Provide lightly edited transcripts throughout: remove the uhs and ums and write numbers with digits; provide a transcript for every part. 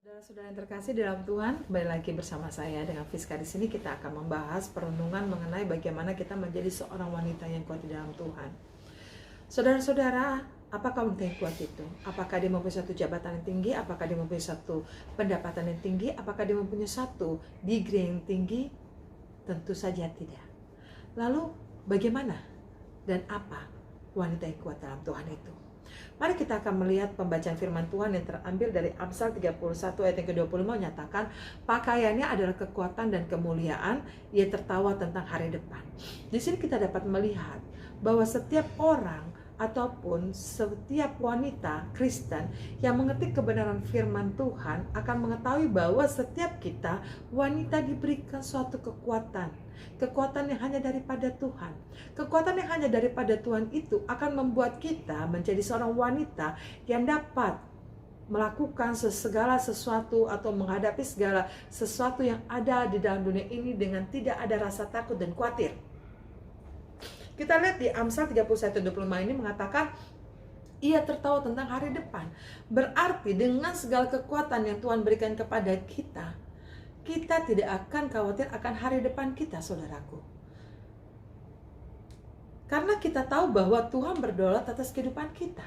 Saudara-saudara yang terkasih dalam Tuhan, kembali lagi bersama saya dengan Fiska. Di sini kita akan membahas perenungan mengenai bagaimana kita menjadi seorang wanita yang kuat di dalam Tuhan. Saudara-saudara, apakah wanita yang kuat itu? Apakah dia mempunyai satu jabatan yang tinggi? Apakah dia mempunyai satu pendapatan yang tinggi? Apakah dia mempunyai satu degree yang tinggi? Tentu saja tidak. Lalu bagaimana dan apa wanita yang kuat dalam Tuhan itu? Mari kita akan melihat pembacaan firman Tuhan yang terambil dari Amsal 31 ayat yang ke-25 menyatakan pakaiannya adalah kekuatan dan kemuliaan, ia tertawa tentang hari depan. Di sini kita dapat melihat bahwa setiap orang ataupun setiap wanita Kristen yang mengerti kebenaran firman Tuhan akan mengetahui bahwa setiap kita wanita diberikan suatu kekuatan yang hanya daripada Tuhan. Kekuatan yang hanya daripada Tuhan itu akan membuat kita menjadi seorang wanita yang dapat melakukan segala sesuatu atau menghadapi segala sesuatu yang ada di dalam dunia ini dengan tidak ada rasa takut dan khawatir. Kita lihat di Amsal 31:25 ini mengatakan ia tertawa tentang hari depan. Berarti dengan segala kekuatan yang Tuhan berikan kepada kita, kita tidak akan khawatir akan hari depan kita, saudaraku. Karena kita tahu bahwa Tuhan berdaulat atas kehidupan kita.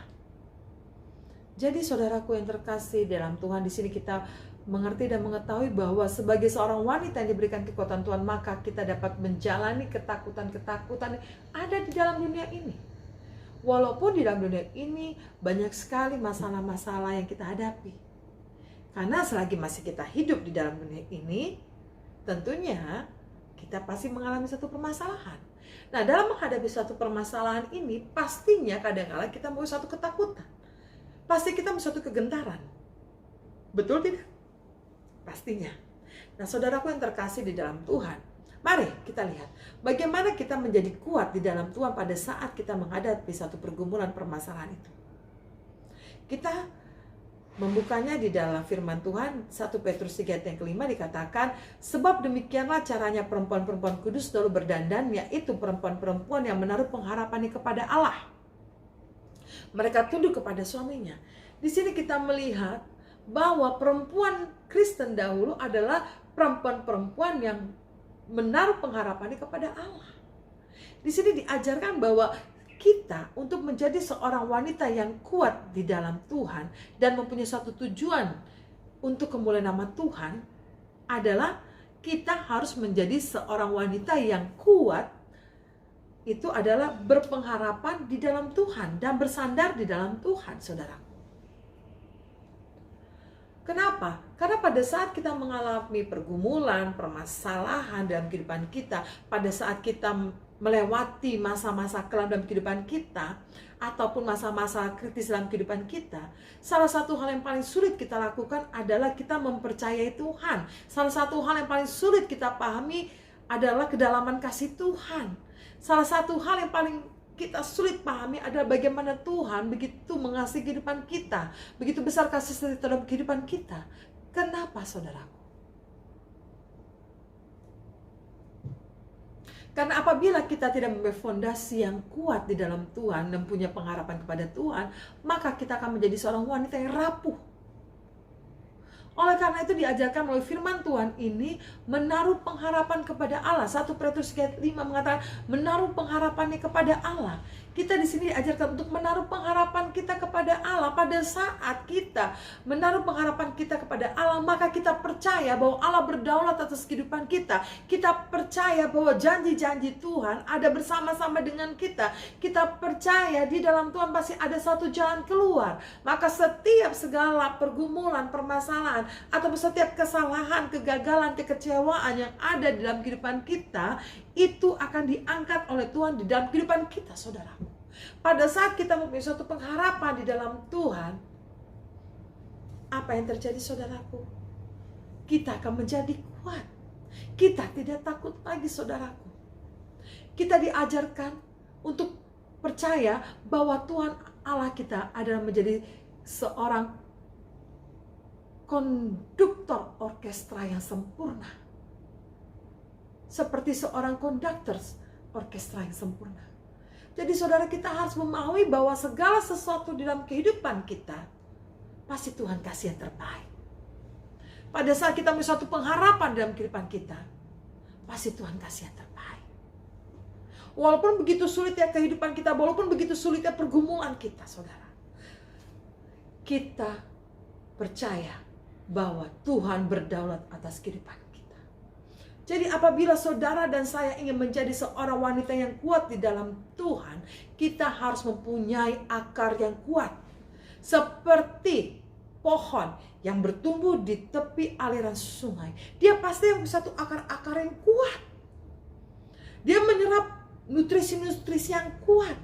Jadi saudaraku yang terkasih dalam Tuhan, di sini kita mengerti dan mengetahui bahwa sebagai seorang wanita yang diberikan kekuatan Tuhan, maka kita dapat menjalani ketakutan-ketakutan yang ada di dalam dunia ini. Walaupun di dalam dunia ini banyak sekali masalah-masalah yang kita hadapi. Karena selagi masih kita hidup di dalam dunia ini, tentunya kita pasti mengalami satu permasalahan. Nah, dalam menghadapi suatu permasalahan ini, pastinya kadang-kala kita mempunyai suatu ketakutan. Pasti kita mempunyai suatu kegentaran. Betul tidak? Pastinya. Nah, saudaraku yang terkasih di dalam Tuhan, mari kita lihat bagaimana kita menjadi kuat di dalam Tuhan pada saat kita menghadapi satu pergumulan permasalahan itu. Kita membukanya di dalam firman Tuhan 1 Petrus 3 ayat yang kelima dikatakan, sebab demikianlah caranya perempuan-perempuan kudus selalu berdandan, yaitu perempuan-perempuan yang menaruh pengharapannya kepada Allah. Mereka tunduk kepada suaminya. Di sini kita melihat bahwa perempuan Kristen dahulu adalah perempuan-perempuan yang menaruh pengharapannya kepada Allah. Di sini diajarkan bahwa kita untuk menjadi seorang wanita yang kuat di dalam Tuhan dan mempunyai suatu tujuan untuk kemuliaan nama Tuhan adalah kita harus menjadi seorang wanita yang kuat. Itu adalah berpengharapan di dalam Tuhan dan bersandar di dalam Tuhan, saudara. Kenapa? Karena pada saat kita mengalami pergumulan, permasalahan dalam kehidupan kita, pada saat kita melewati masa-masa kelam dalam kehidupan kita, ataupun masa-masa kritis dalam kehidupan kita, salah satu hal yang paling sulit kita lakukan adalah kita mempercayai Tuhan. Salah satu hal yang paling sulit kita pahami adalah kedalaman kasih Tuhan. Salah satu hal yang paling kita sulit pahami adalah bagaimana Tuhan begitu mengasihi kehidupan kita, begitu besar kasih setia dalam kehidupan kita. Kenapa, saudaraku? Karena apabila kita tidak mempunyai fondasi yang kuat di dalam Tuhan dan punya pengharapan kepada Tuhan, maka kita akan menjadi seorang wanita yang rapuh. Oleh karena itu diajarkan melalui firman Tuhan ini menaruh pengharapan kepada Allah. 1 Petrus 5 mengatakan menaruh pengharapannya kepada Allah. Kita di sini diajarkan untuk menaruh pengharapan kita kepada Allah. Pada saat kita menaruh pengharapan kita kepada Allah, maka kita percaya bahwa Allah berdaulat atas kehidupan kita. Kita percaya bahwa janji-janji Tuhan ada bersama-sama dengan kita. Kita percaya di dalam Tuhan pasti ada satu jalan keluar. Maka setiap segala pergumulan, permasalahan, atau setiap kesalahan, kegagalan, kekecewaan yang ada di dalam kehidupan kita, itu akan diangkat oleh Tuhan di dalam kehidupan kita, saudaraku. Pada saat kita mempunyai suatu pengharapan di dalam Tuhan, apa yang terjadi, saudaraku? Kita akan menjadi kuat. Kita tidak takut lagi, saudaraku. Kita diajarkan untuk percaya bahwa Tuhan Allah kita adalah menjadi seorang konduktor orkestra yang sempurna. Seperti seorang konduktor orkestra yang sempurna. Jadi saudara, kita harus memahami bahwa segala sesuatu di dalam kehidupan kita pasti Tuhan kasih yang terbaik. pada saat kita punya suatu pengharapan dalam kehidupan kita, pasti Tuhan kasih yang terbaik. Walaupun begitu sulitnya kehidupan kita, walaupun begitu sulitnya pergumulan kita, saudara, kita percaya bahwa Tuhan berdaulat atas kehidupan kita. Jadi apabila saudara dan saya ingin menjadi seorang wanita yang kuat di dalam Tuhan, kita harus mempunyai akar yang kuat. Seperti pohon yang bertumbuh di tepi aliran sungai. Dia pasti yang satu akar-akar yang kuat. Dia menyerap nutrisi-nutrisi yang kuat.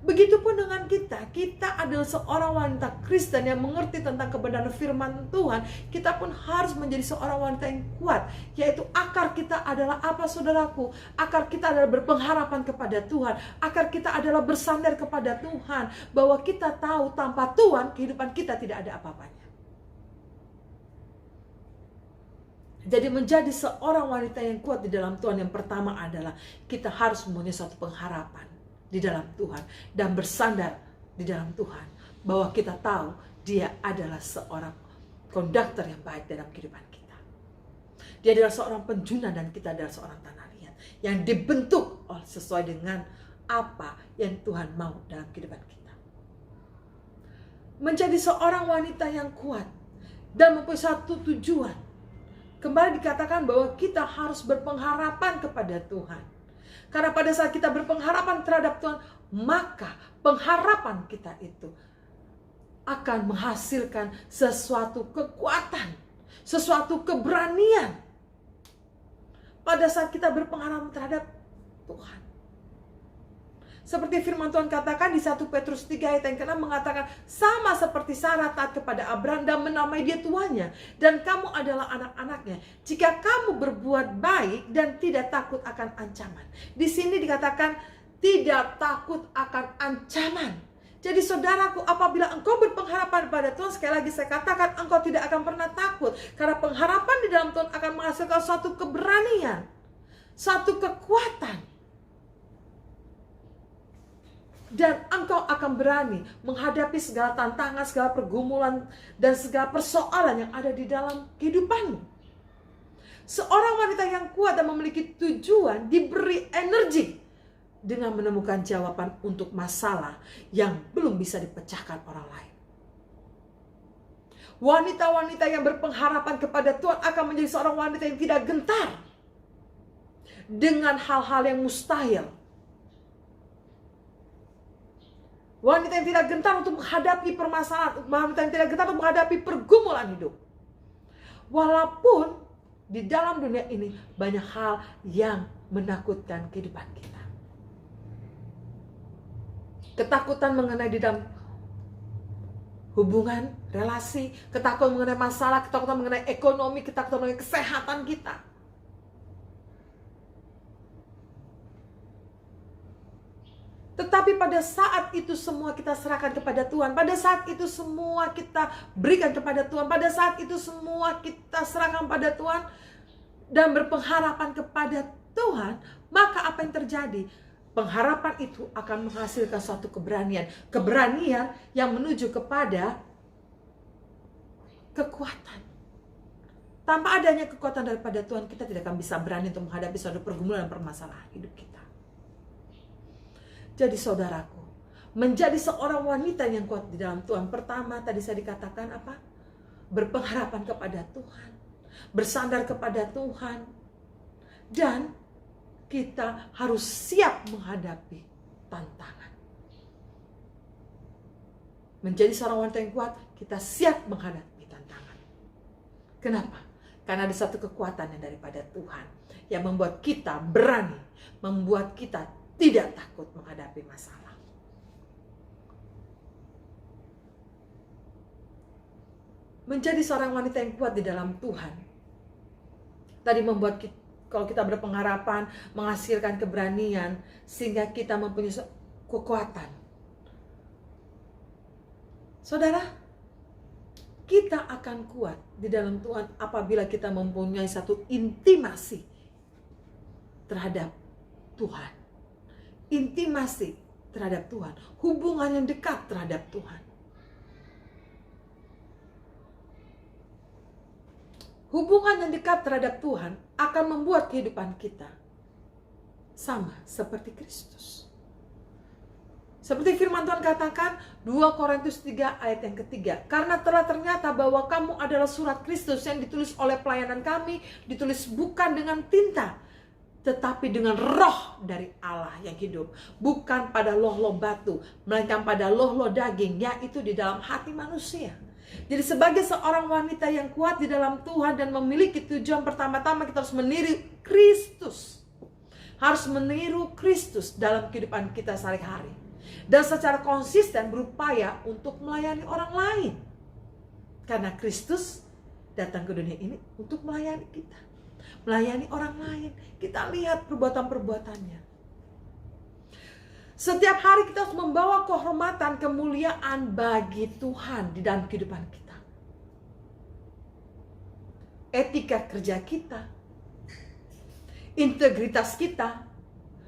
Begitupun dengan kita. Kita adalah seorang wanita Kristen yang mengerti tentang kebenaran firman Tuhan. Kita pun harus menjadi seorang wanita yang kuat. Yaitu akar kita adalah apa, saudaraku? Akar kita adalah berpengharapan kepada Tuhan. Akar kita adalah bersandar kepada Tuhan. Bahwa kita tahu tanpa Tuhan kehidupan kita tidak ada apa-apanya. Jadi menjadi seorang wanita yang kuat di dalam Tuhan, yang pertama adalah kita harus mempunyai suatu pengharapan di dalam Tuhan dan bersandar di dalam Tuhan, bahwa kita tahu Dia adalah seorang konduktor yang baik dalam kehidupan kita. Dia adalah seorang penjuna dan kita adalah seorang tanah liat yang dibentuk sesuai dengan apa yang Tuhan mau dalam kehidupan kita. Menjadi seorang wanita yang kuat dan mempunyai satu tujuan. Kembali dikatakan bahwa kita harus berpengharapan kepada Tuhan. Karena pada saat kita berpengharapan terhadap Tuhan, maka pengharapan kita itu akan menghasilkan sesuatu kekuatan, sesuatu keberanian. Pada saat kita berpengharapan terhadap Tuhan. Seperti firman Tuhan katakan di 1 Petrus 3 ayat yang ke-6 mengatakan, sama seperti Sarah taat kepada Abraham dan menamai dia tuannya, dan kamu adalah anak-anaknya, jika kamu berbuat baik dan tidak takut akan ancaman. Di sini dikatakan tidak takut akan ancaman. Jadi saudaraku, apabila engkau berpengharapan pada Tuhan, sekali lagi saya katakan, engkau tidak akan pernah takut. Karena pengharapan di dalam Tuhan akan menghasilkan suatu keberanian, suatu kekuatan. Dan engkau akan berani menghadapi segala tantangan, segala pergumulan, dan segala persoalan yang ada di dalam kehidupanmu. Seorang wanita yang kuat dan memiliki tujuan diberi energi dengan menemukan jawaban untuk masalah yang belum bisa dipecahkan orang lain. Wanita-wanita yang berpengharapan kepada Tuhan akan menjadi seorang wanita yang tidak gentar dengan hal-hal yang mustahil. Wanita yang tidak gentar untuk menghadapi permasalahan, wanita yang tidak gentar untuk menghadapi pergumulan hidup. Walaupun di dalam dunia ini banyak hal yang menakutkan kehidupan kita. Ketakutan mengenai di dalam hubungan, relasi, ketakutan mengenai masalah, ketakutan mengenai ekonomi, ketakutan mengenai kesehatan kita. Tetapi pada saat itu semua kita serahkan kepada Tuhan. Pada saat itu semua kita berikan kepada Tuhan. Pada saat itu semua kita serahkan pada Tuhan. Dan berpengharapan kepada Tuhan. Maka apa yang terjadi? Pengharapan itu akan menghasilkan suatu keberanian. Keberanian yang menuju kepada kekuatan. Tanpa adanya kekuatan daripada Tuhan, kita tidak akan bisa berani untuk menghadapi suatu pergumulan dan permasalahan hidup kita. Jadi saudaraku, menjadi seorang wanita yang kuat di dalam Tuhan, pertama tadi saya dikatakan apa? Berpengharapan kepada Tuhan, bersandar kepada Tuhan, dan kita harus siap menghadapi tantangan. Menjadi seorang wanita yang kuat, kita siap menghadapi tantangan. Kenapa? Karena ada satu kekuatan yang daripada Tuhan yang membuat kita berani, membuat kita tidak takut menghadapi masalah. Menjadi seorang wanita yang kuat di dalam Tuhan tadi membuat kita, kalau kita berpengharapan, menghasilkan keberanian sehingga kita mempunyai kekuatan. Saudara, kita akan kuat di dalam Tuhan apabila kita mempunyai satu intimasi terhadap Tuhan. Intimasi terhadap Tuhan, hubungan yang dekat terhadap Tuhan. hubungan yang dekat terhadap Tuhan akan membuat kehidupan kita sama seperti Kristus. Seperti firman Tuhan katakan 2 Korintus 3 ayat yang ketiga, karena telah ternyata bahwa kamu adalah surat Kristus yang ditulis oleh pelayanan kami, ditulis bukan dengan tinta, tetapi dengan roh dari Allah yang hidup, bukan pada loh-loh batu, melainkan pada loh-loh daging, yaitu di dalam hati manusia. Jadi sebagai seorang wanita yang kuat di dalam Tuhan dan memiliki tujuan, pertama-tama kita harus meniru Kristus. Harus meniru Kristus dalam kehidupan kita sehari-hari. Dan secara konsisten berupaya untuk melayani orang lain. Karena Kristus datang ke dunia ini untuk melayani kita. Melayani orang lain. Kita lihat perbuatan-perbuatannya. Setiap hari kita harus membawa kehormatan, kemuliaan bagi Tuhan di dalam kehidupan kita. Etika kerja kita, integritas kita,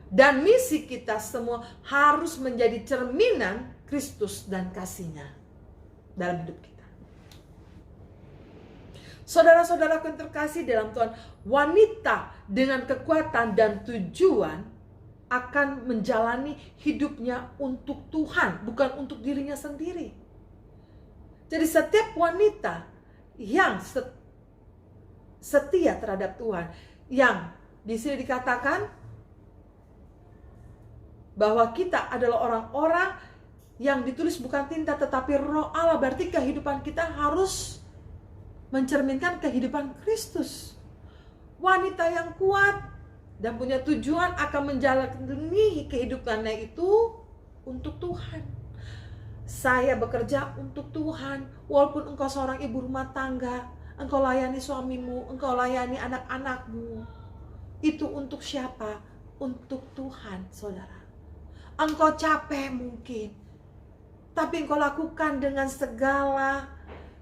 dan misi kita semua harus menjadi cerminan Kristus dan kasih-Nya dalam hidup kita. Saudara-saudaraku yang terkasih dalam Tuhan, wanita dengan kekuatan dan tujuan akan menjalani hidupnya untuk Tuhan, bukan untuk dirinya sendiri. Jadi setiap wanita yang setia terhadap Tuhan, yang di sini dikatakan bahwa kita adalah orang-orang yang ditulis bukan tinta tetapi roh Allah. Berarti kehidupan kita harus mencerminkan kehidupan Kristus. Wanita yang kuat dan punya tujuan akan menjalani kehidupannya itu untuk Tuhan. Saya bekerja untuk Tuhan. Walaupun engkau seorang ibu rumah tangga, engkau layani suamimu, engkau layani anak-anakmu, itu untuk siapa? Untuk Tuhan, saudara. Engkau capek mungkin, tapi engkau lakukan dengan segala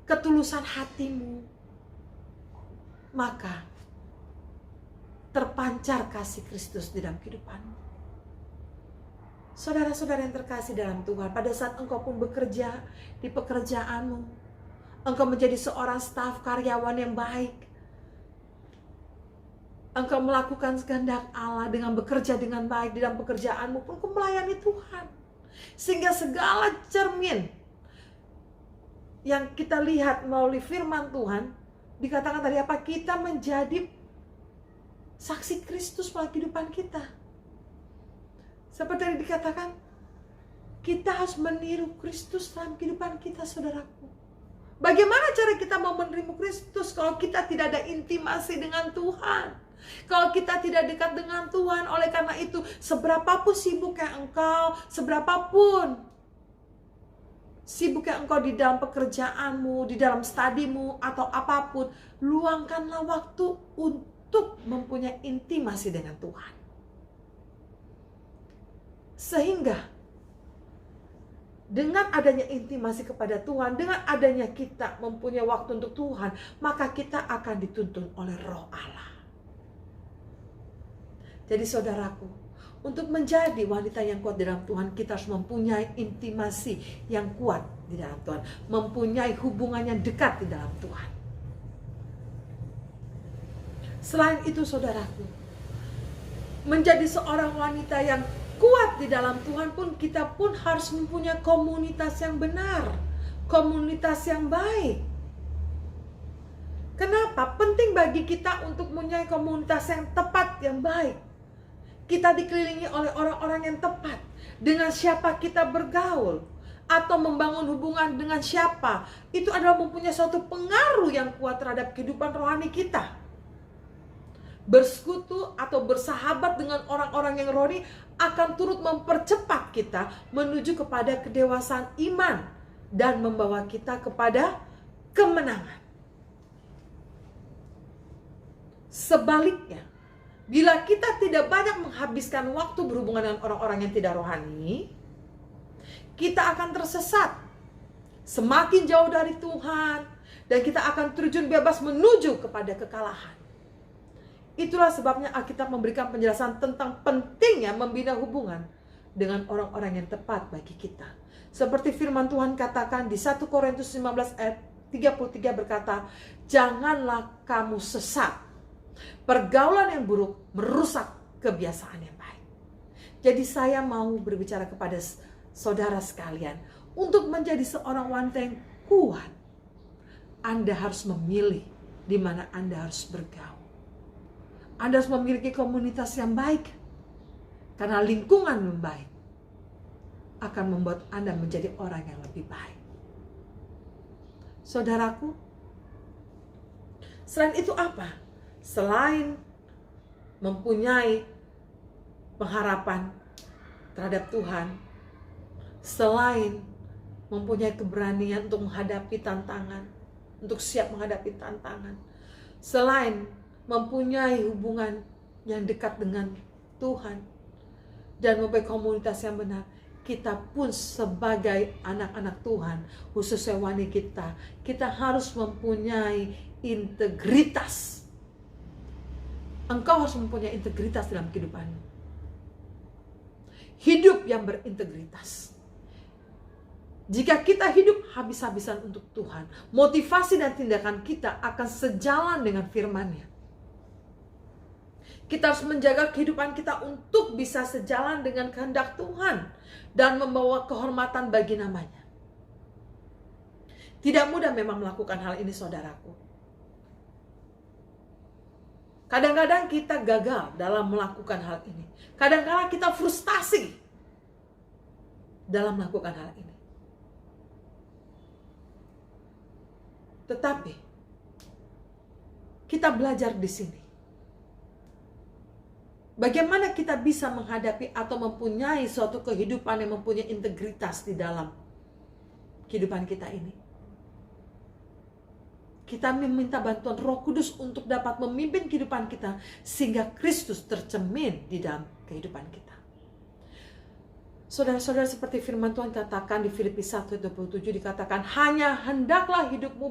ketulusan hatimu, maka terpancar kasih Kristus di dalam kehidupanmu. Saudara-saudara yang terkasih dalam Tuhan, pada saat engkau pun bekerja di pekerjaanmu, engkau menjadi seorang staf karyawan yang baik, engkau melakukan kehendak Allah dengan bekerja dengan baik di dalam pekerjaanmu pun, engkau melayani Tuhan. Sehingga segala cermin yang kita lihat melalui firman Tuhan, dikatakan tadi apa? Kita menjadi saksi Kristus melalui kehidupan kita. Seperti yang dikatakan, kita harus meniru Kristus dalam kehidupan kita, saudaraku. Bagaimana cara kita mau meniru Kristus kalau kita tidak ada intimasi dengan Tuhan? Kalau kita tidak dekat dengan Tuhan? Oleh karena itu, seberapapun sibuknya engkau, seberapapun sibuknya engkau di dalam pekerjaanmu, di dalam studimu, atau apapun, luangkanlah waktu untuk mempunyai intimasi dengan Tuhan. Sehingga dengan adanya intimasi kepada Tuhan, dengan adanya kita mempunyai waktu untuk Tuhan, maka kita akan dituntun oleh Roh Allah. Jadi saudaraku, untuk menjadi wanita yang kuat di dalam Tuhan, kita harus mempunyai intimasi yang kuat di dalam Tuhan, mempunyai hubungan yang dekat di dalam Tuhan. Selain itu saudaraku, menjadi seorang wanita yang kuat di dalam Tuhan pun, kita pun harus mempunyai komunitas yang benar, komunitas yang baik. Kenapa? Penting bagi kita untuk mempunyai komunitas yang tepat, yang baik. Kita dikelilingi oleh orang-orang yang tepat. Dengan siapa kita bergaul atau membangun hubungan dengan siapa, itu adalah mempunyai suatu pengaruh yang kuat terhadap kehidupan rohani kita. Bersekutu atau bersahabat dengan orang-orang yang rohani akan turut mempercepat kita menuju kepada kedewasaan iman dan membawa kita kepada kemenangan. Sebaliknya, bila kita tidak banyak menghabiskan waktu berhubungan dengan orang-orang yang tidak rohani, kita akan tersesat, semakin jauh dari Tuhan, dan kita akan terjun bebas menuju kepada kekalahan. Itulah sebabnya Alkitab memberikan penjelasan tentang pentingnya membina hubungan dengan orang-orang yang tepat bagi kita. Seperti firman Tuhan katakan di 1 Korintus 15 ayat 33 berkata, janganlah kamu sesat. Pergaulan yang buruk merusak kebiasaan yang baik. Jadi saya mau berbicara kepada saudara sekalian, untuk menjadi seorang wanita yang kuat, Anda harus memilih di mana Anda harus bergaul. Anda harus memiliki komunitas yang baik, karena lingkungan yang baik akan membuat Anda menjadi orang yang lebih baik. Saudaraku, selain itu apa? Selain mempunyai pengharapan terhadap Tuhan, selain mempunyai keberanian untuk menghadapi tantangan, untuk siap menghadapi tantangan, selain mempunyai hubungan yang dekat dengan Tuhan dan mempunyai komunitas yang benar, kita pun sebagai anak-anak Tuhan, khususnya wanita kita harus mempunyai integritas. Engkau harus mempunyai integritas dalam kehidupanmu. Hidup yang berintegritas. Jika kita hidup habis-habisan untuk Tuhan, motivasi dan tindakan kita akan sejalan dengan firman-Nya. Kita harus menjaga kehidupan kita untuk bisa sejalan dengan kehendak Tuhan dan membawa kehormatan bagi namanya. Tidak mudah memang melakukan hal ini, saudaraku. Kadang-kadang kita gagal dalam melakukan hal ini. Kadang-kadang kita frustasi dalam melakukan hal ini. Tetapi kita belajar di sini. Bagaimana kita bisa menghadapi atau mempunyai suatu kehidupan yang mempunyai integritas di dalam kehidupan kita ini. Kita meminta bantuan Roh Kudus untuk dapat memimpin kehidupan kita sehingga Kristus tercermin di dalam kehidupan kita. Saudara-saudara, seperti firman Tuhan katakan di Filipi 1:27 dikatakan, hanya hendaklah hidupmu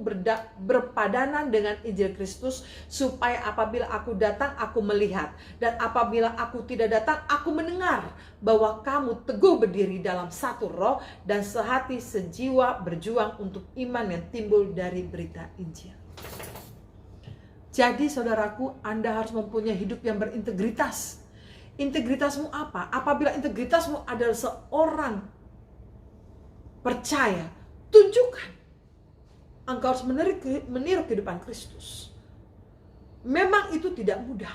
berpadanan dengan Injil Kristus, supaya apabila aku datang aku melihat, dan apabila aku tidak datang aku mendengar, bahwa kamu teguh berdiri dalam satu roh dan sehati sejiwa berjuang untuk iman yang timbul dari berita Injil. Jadi saudaraku, Anda harus mempunyai hidup yang berintegritas. Integritasmu apa? Apabila integritasmu adalah seorang percaya, tunjukkan. Engkau harus meniru kehidupan Kristus. Memang itu tidak mudah.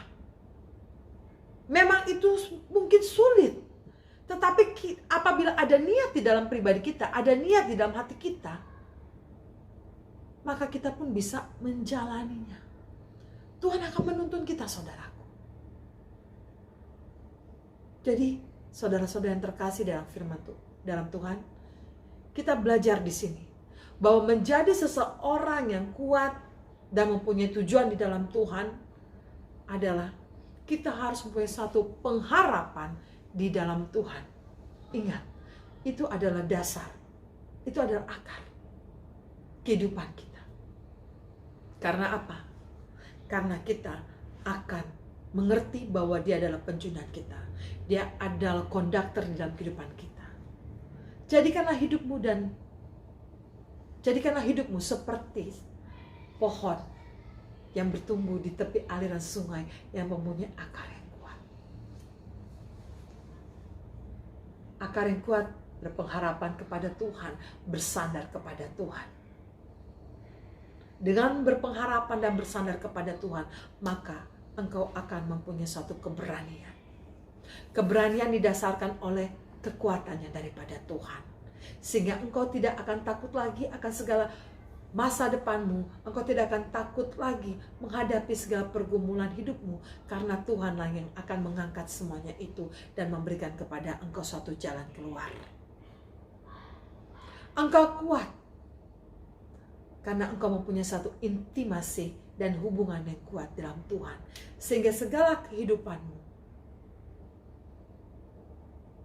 Memang itu mungkin sulit. Tetapi apabila ada niat di dalam pribadi kita, ada niat di dalam hati kita, maka kita pun bisa menjalaninya. Tuhan akan menuntun kita, saudaraku. Jadi, saudara-saudara yang terkasih dalam firman dalam Tuhan, kita belajar di sini bahwa menjadi seseorang yang kuat dan mempunyai tujuan di dalam Tuhan adalah kita harus mempunyai satu pengharapan di dalam Tuhan. Ingat, itu adalah dasar, itu adalah akar kehidupan kita. Karena apa? Karena kita akan mengerti bahwa Dia adalah penjunan kita. Dia adalah konduktor di dalam kehidupan kita. Jadikanlah hidupmu seperti pohon yang bertumbuh di tepi aliran sungai yang mempunyai akar yang kuat. Akar yang kuat berpengharapan kepada Tuhan, bersandar kepada Tuhan. Dengan berpengharapan dan bersandar kepada Tuhan, maka engkau akan mempunyai suatu keberanian. Keberanian didasarkan oleh kekuatannya daripada Tuhan. Sehingga engkau tidak akan takut lagi akan segala masa depanmu. Engkau tidak akan takut lagi menghadapi segala pergumulan hidupmu. Karena Tuhanlah yang akan mengangkat semuanya itu dan memberikan kepada engkau suatu jalan keluar. Engkau kuat karena engkau mempunyai satu intimasi dan hubungan yang kuat dalam Tuhan. Sehingga segala kehidupanmu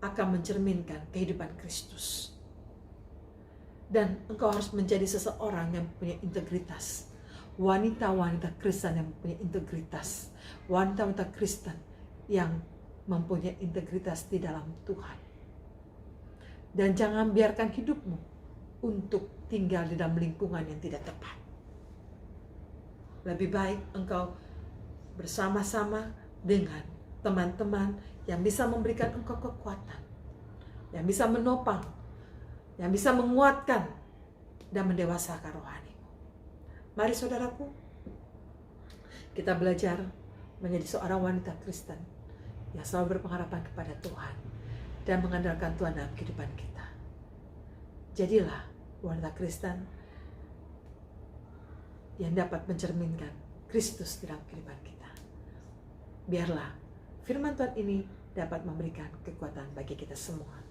akan mencerminkan kehidupan Kristus. Dan engkau harus menjadi seseorang yang punya integritas. Wanita-wanita Kristen yang mempunyai integritas. Wanita-wanita Kristen yang mempunyai integritas di dalam Tuhan. Dan jangan biarkan hidupmu untuk tinggal di dalam lingkungan yang tidak tepat. Lebih baik engkau bersama-sama dengan teman-teman yang bisa memberikan engkau kekuatan, yang bisa menopang, yang bisa menguatkan dan mendewasakan rohanimu. Mari saudaraku, kita belajar menjadi seorang wanita Kristen yang selalu berpengharapan kepada Tuhan dan mengandalkan Tuhan dalam kehidupan kita. Jadilah wanita Kristen yang dapat mencerminkan Kristus dalam kehidupan kita. Biarlah firman Tuhan ini dapat memberikan kekuatan bagi kita semua.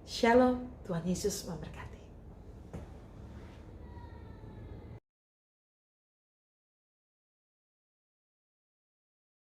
Shalom, Tuhan Yesus memberkati.